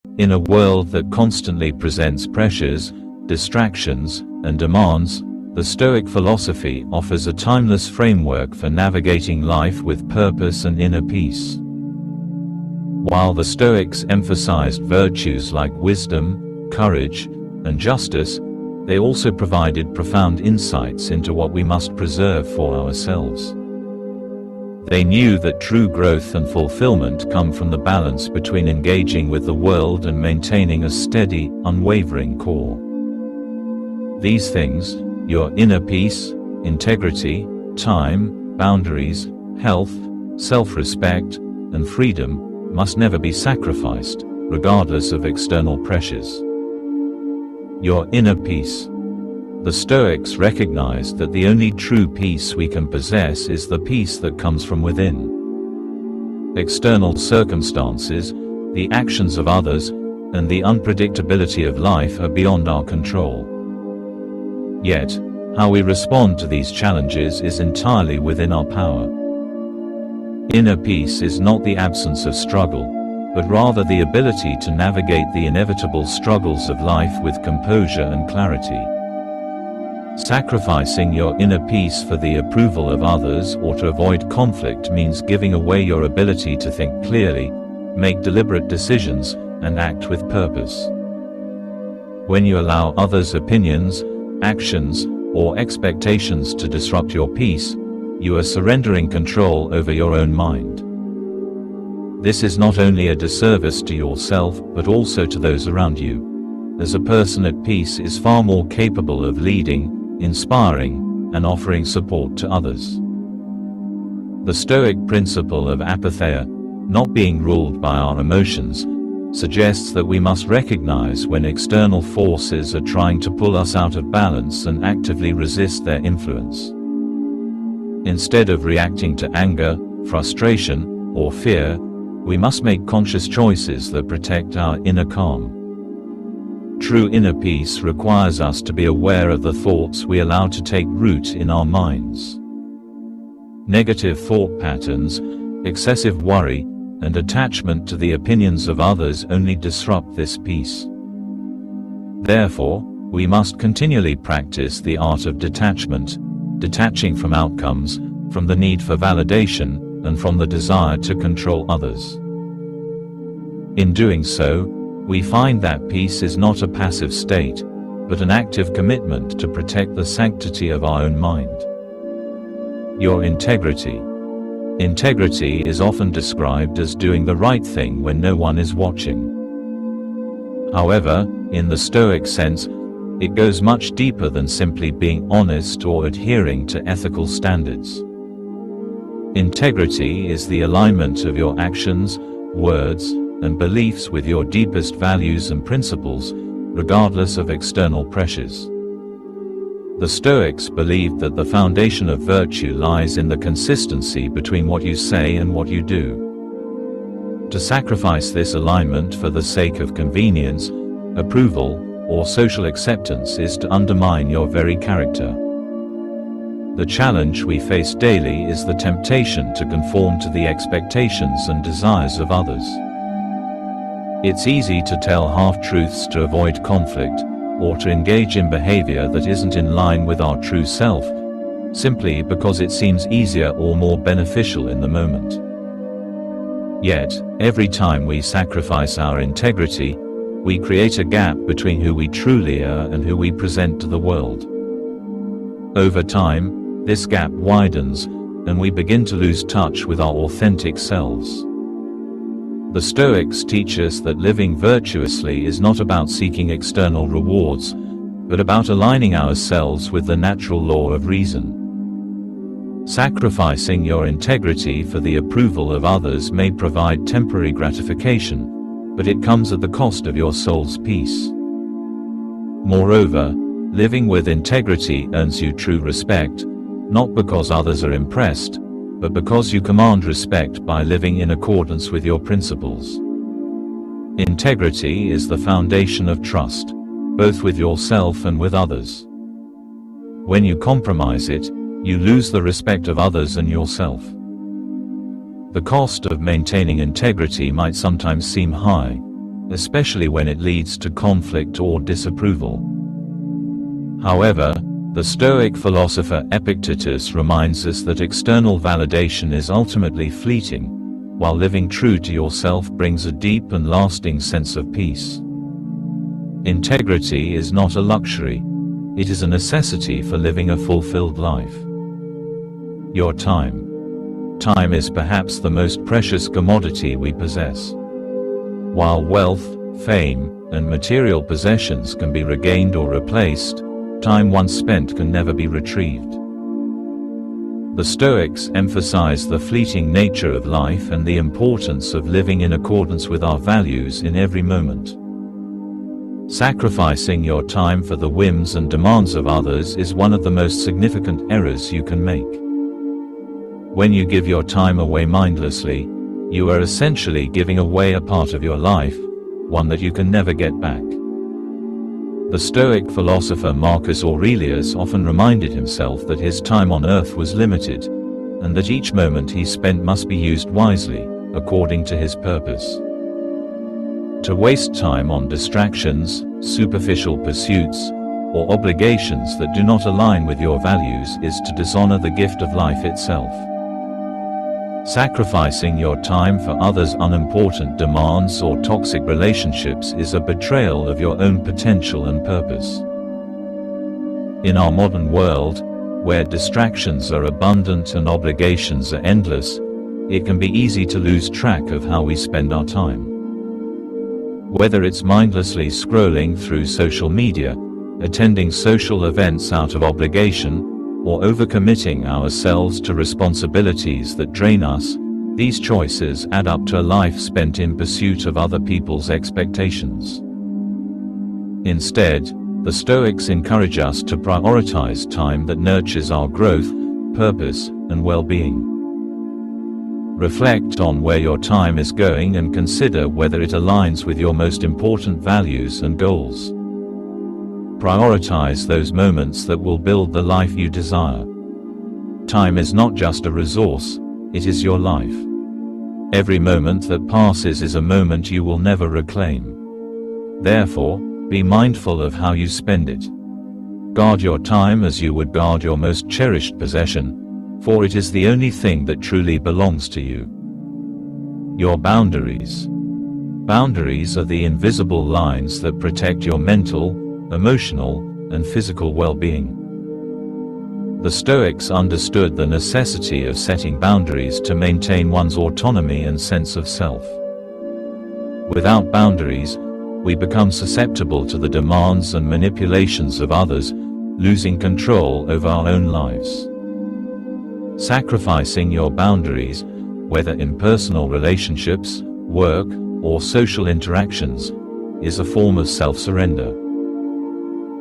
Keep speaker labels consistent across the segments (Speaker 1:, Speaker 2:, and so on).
Speaker 1: In a world that constantly presents pressures, distractions, and demands, the Stoic philosophy offers a timeless framework for navigating life with purpose and inner peace. While the Stoics emphasized virtues like wisdom, courage, and justice, they also provided profound insights into what we must preserve for ourselves. They knew that true growth and fulfillment come from the balance between engaging with the world and maintaining a steady, unwavering core. These things, your inner peace, integrity, time, boundaries, health, self-respect, and freedom, must never be sacrificed, regardless of external pressures. Your inner peace. The Stoics recognized that the only true peace we can possess is the peace that comes from within. External circumstances, the actions of others, and the unpredictability of life are beyond our control. Yet, how we respond to these challenges is entirely within our power. Inner peace is not the absence of struggle, but rather the ability to navigate the inevitable struggles of life with composure and clarity. Sacrificing your inner peace for the approval of others or to avoid conflict means giving away your ability to think clearly, make deliberate decisions, and act with purpose. When you allow others' opinions, actions, or expectations to disrupt your peace, you are surrendering control over your own mind. This is not only a disservice to yourself but also to those around you, as a person at peace is far more capable of leading, inspiring, and offering support to others. The Stoic principle of apatheia, not being ruled by our emotions, suggests that we must recognize when external forces are trying to pull us out of balance and actively resist their influence. Instead of reacting to anger, frustration, or fear, we must make conscious choices that protect our inner calm. True inner peace requires us to be aware of the thoughts we allow to take root in our minds. Negative thought patterns, excessive worry, and attachment to the opinions of others only disrupt this peace. Therefore, we must continually practice the art of detachment, detaching from outcomes, from the need for validation, and from the desire to control others. In doing so, we find that peace is not a passive state, but an active commitment to protect the sanctity of our own mind. Your integrity. Integrity is often described as doing the right thing when no one is watching. However, in the Stoic sense, it goes much deeper than simply being honest or adhering to ethical standards. Integrity is the alignment of your actions, words, and beliefs with your deepest values and principles, regardless of external pressures. The Stoics believed that the foundation of virtue lies in the consistency between what you say and what you do. To sacrifice this alignment for the sake of convenience, approval, or social acceptance is to undermine your very character. The challenge we face daily is the temptation to conform to the expectations and desires of others. It's easy to tell half-truths to avoid conflict, or to engage in behavior that isn't in line with our true self, simply because it seems easier or more beneficial in the moment. Yet, every time we sacrifice our integrity, we create a gap between who we truly are and who we present to the world. Over time, this gap widens, and we begin to lose touch with our authentic selves. The Stoics teach us that living virtuously is not about seeking external rewards, but about aligning ourselves with the natural law of reason. Sacrificing your integrity for the approval of others may provide temporary gratification, but it comes at the cost of your soul's peace. Moreover, living with integrity earns you true respect, not because others are impressed, but because you command respect by living in accordance with your principles. Integrity is the foundation of trust, both with yourself and with others. When you compromise it, you lose the respect of others and yourself. The cost of maintaining integrity might sometimes seem high, especially when it leads to conflict or disapproval. However, the Stoic philosopher Epictetus reminds us that external validation is ultimately fleeting, while living true to yourself brings a deep and lasting sense of peace. Integrity is not a luxury, it is a necessity for living a fulfilled life. Your time. Time is perhaps the most precious commodity we possess. While wealth, fame, and material possessions can be regained or replaced, time once spent can never be retrieved. The Stoics emphasize the fleeting nature of life and the importance of living in accordance with our values in every moment. Sacrificing your time for the whims and demands of others is one of the most significant errors you can make. When you give your time away mindlessly, you are essentially giving away a part of your life, one that you can never get back. The Stoic philosopher Marcus Aurelius often reminded himself that his time on earth was limited, and that each moment he spent must be used wisely, according to his purpose. To waste time on distractions, superficial pursuits, or obligations that do not align with your values is to dishonor the gift of life itself. Sacrificing your time for others' unimportant demands or toxic relationships is a betrayal of your own potential and purpose. In our modern world, where distractions are abundant and obligations are endless, it can be easy to lose track of how we spend our time. Whether it's mindlessly scrolling through social media, attending social events out of obligation, or overcommitting ourselves to responsibilities that drain us, these choices add up to a life spent in pursuit of other people's expectations. Instead, the Stoics encourage us to prioritize time that nurtures our growth, purpose, and well-being. Reflect on where your time is going and consider whether it aligns with your most important values and goals. Prioritize those moments that will build the life you desire. Time is not just a resource, it is your life. Every moment that passes is a moment you will never reclaim. Therefore, be mindful of how you spend it. Guard your time as you would guard your most cherished possession, for it is the only thing that truly belongs to you. Your boundaries. Boundaries are the invisible lines that protect your mental, emotional, and physical well-being. The Stoics understood the necessity of setting boundaries to maintain one's autonomy and sense of self. Without boundaries, we become susceptible to the demands and manipulations of others, losing control over our own lives. Sacrificing your boundaries, whether in personal relationships, work, or social interactions, is a form of self-surrender.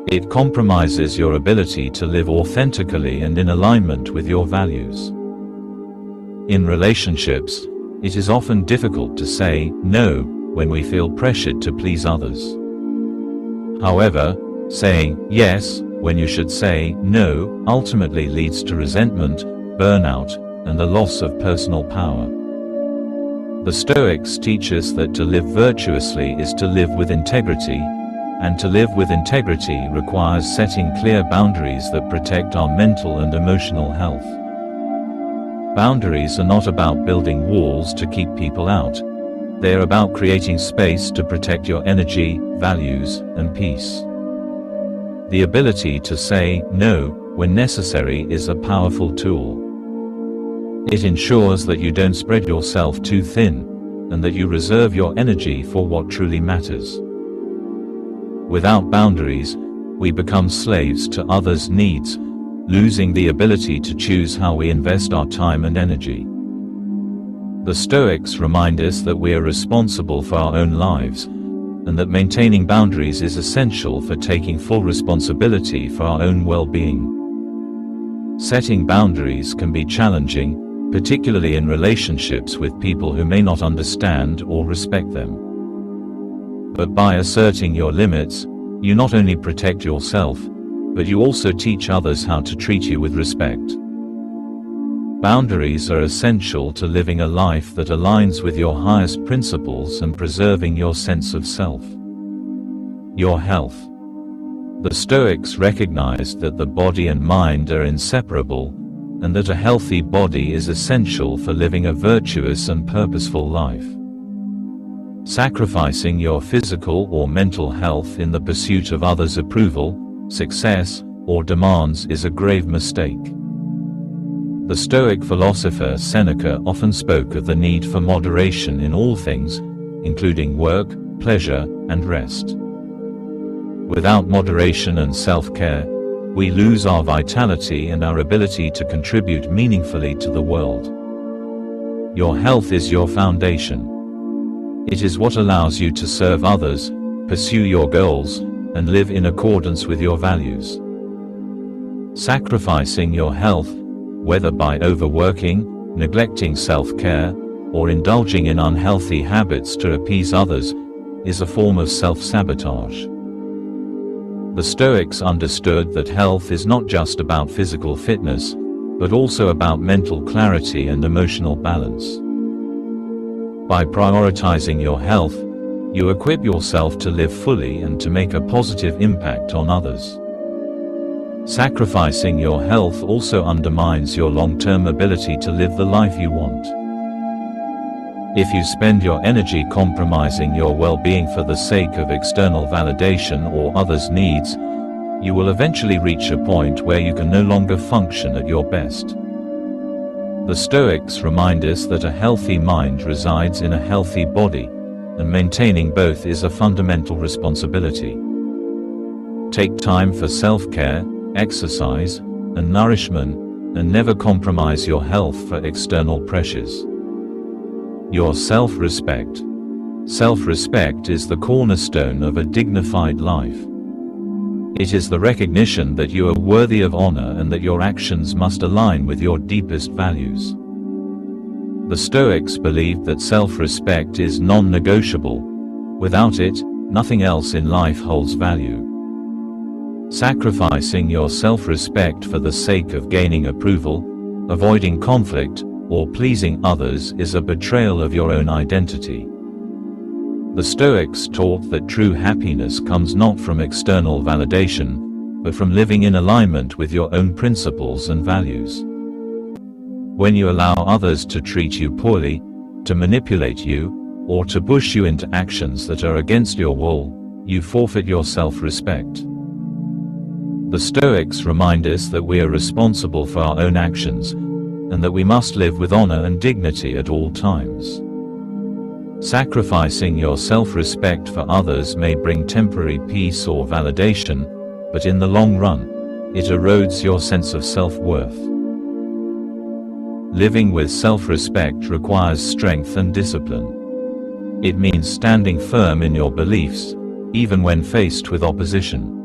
Speaker 1: It compromises your ability to live authentically and in alignment with your values. In relationships, it is often difficult to say no when we feel pressured to please others. However, saying yes when you should say no ultimately leads to resentment, burnout, and the loss of personal power. The Stoics teach us that to live virtuously is to live with integrity, and to live with integrity requires setting clear boundaries that protect our mental and emotional health. Boundaries are not about building walls to keep people out. They are about creating space to protect your energy, values, and peace. The ability to say no when necessary is a powerful tool. It ensures that you don't spread yourself too thin, and that you reserve your energy for what truly matters. Without boundaries, we become slaves to others' needs, losing the ability to choose how we invest our time and energy. The Stoics remind us that we are responsible for our own lives, and that maintaining boundaries is essential for taking full responsibility for our own well-being. Setting boundaries can be challenging, particularly in relationships with people who may not understand or respect them. But by asserting your limits, you not only protect yourself, but you also teach others how to treat you with respect. Boundaries are essential to living a life that aligns with your highest principles and preserving your sense of self. Your health. The Stoics recognized that the body and mind are inseparable, and that a healthy body is essential for living a virtuous and purposeful life. Sacrificing your physical or mental health in the pursuit of others' approval, success, or demands is a grave mistake. The Stoic philosopher Seneca often spoke of the need for moderation in all things, including work, pleasure, and rest. Without moderation and self-care, we lose our vitality and our ability to contribute meaningfully to the world. Your health is your foundation. It is what allows you to serve others, pursue your goals, and live in accordance with your values. Sacrificing your health, whether by overworking, neglecting self-care, or indulging in unhealthy habits to appease others, is a form of self-sabotage. The Stoics understood that health is not just about physical fitness, but also about mental clarity and emotional balance. By prioritizing your health, you equip yourself to live fully and to make a positive impact on others. Sacrificing your health also undermines your long-term ability to live the life you want. If you spend your energy compromising your well-being for the sake of external validation or others' needs, you will eventually reach a point where you can no longer function at your best. The Stoics remind us that a healthy mind resides in a healthy body, and maintaining both is a fundamental responsibility. Take time for self-care, exercise, and nourishment, and never compromise your health for external pressures. Your self-respect. Self-respect is the cornerstone of a dignified life. It is the recognition that you are worthy of honor and that your actions must align with your deepest values. The Stoics believed that self-respect is non-negotiable. Without it, nothing else in life holds value. Sacrificing your self-respect for the sake of gaining approval, avoiding conflict, or pleasing others is a betrayal of your own identity. The Stoics taught that true happiness comes not from external validation, but from living in alignment with your own principles and values. When you allow others to treat you poorly, to manipulate you, or to push you into actions that are against your will, you forfeit your self-respect. The Stoics remind us that we are responsible for our own actions, and that we must live with honor and dignity at all times. Sacrificing your self-respect for others may bring temporary peace or validation, but in the long run, it erodes your sense of self-worth. Living with self-respect requires strength and discipline. It means standing firm in your beliefs, even when faced with opposition.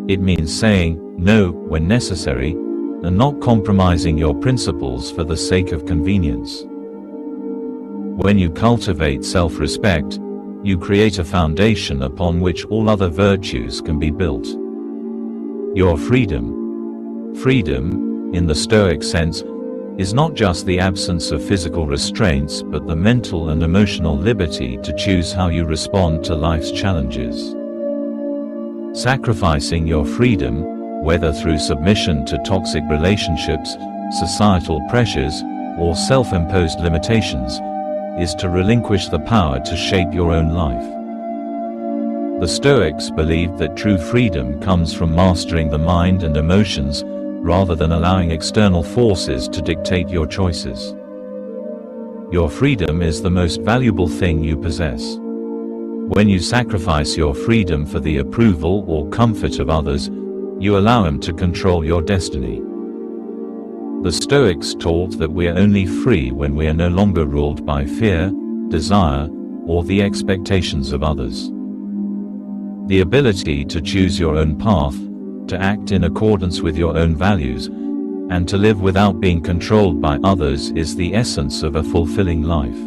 Speaker 1: It means saying no when necessary, and not compromising your principles for the sake of convenience. When you cultivate self-respect, you create a foundation upon which all other virtues can be built. Your freedom. Freedom, in the Stoic sense, is not just the absence of physical restraints but the mental and emotional liberty to choose how you respond to life's challenges. Sacrificing your freedom, whether through submission to toxic relationships, societal pressures, or self-imposed limitations, is to relinquish the power to shape your own life. The Stoics believed that true freedom comes from mastering the mind and emotions, rather than allowing external forces to dictate your choices. Your freedom is the most valuable thing you possess. When you sacrifice your freedom for the approval or comfort of others, you allow them to control your destiny. The Stoics taught that we are only free when we are no longer ruled by fear, desire, or the expectations of others. The ability to choose your own path, to act in accordance with your own values, and to live without being controlled by others is the essence of a fulfilling life.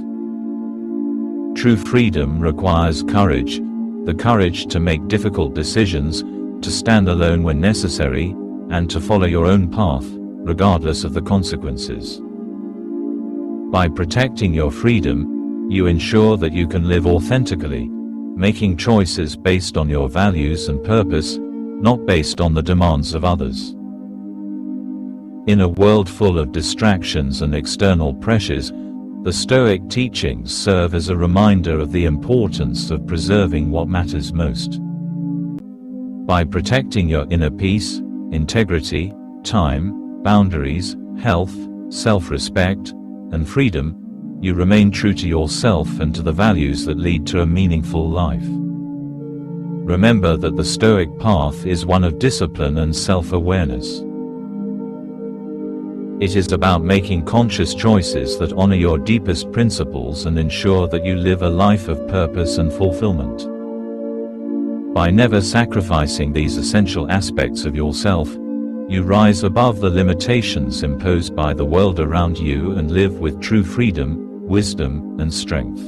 Speaker 1: True freedom requires courage, the courage to make difficult decisions, to stand alone when necessary, and to follow your own path, regardless of the consequences. By protecting your freedom, you ensure that you can live authentically, making choices based on your values and purpose, not based on the demands of others. In a world full of distractions and external pressures, the Stoic teachings serve as a reminder of the importance of preserving what matters most. By protecting your inner peace, integrity, time, boundaries, health, self-respect, and freedom, you remain true to yourself and to the values that lead to a meaningful life. Remember that the Stoic path is one of discipline and self-awareness. It is about making conscious choices that honor your deepest principles and ensure that you live a life of purpose and fulfillment. By never sacrificing these essential aspects of yourself, you rise above the limitations imposed by the world around you and live with true freedom, wisdom, and strength.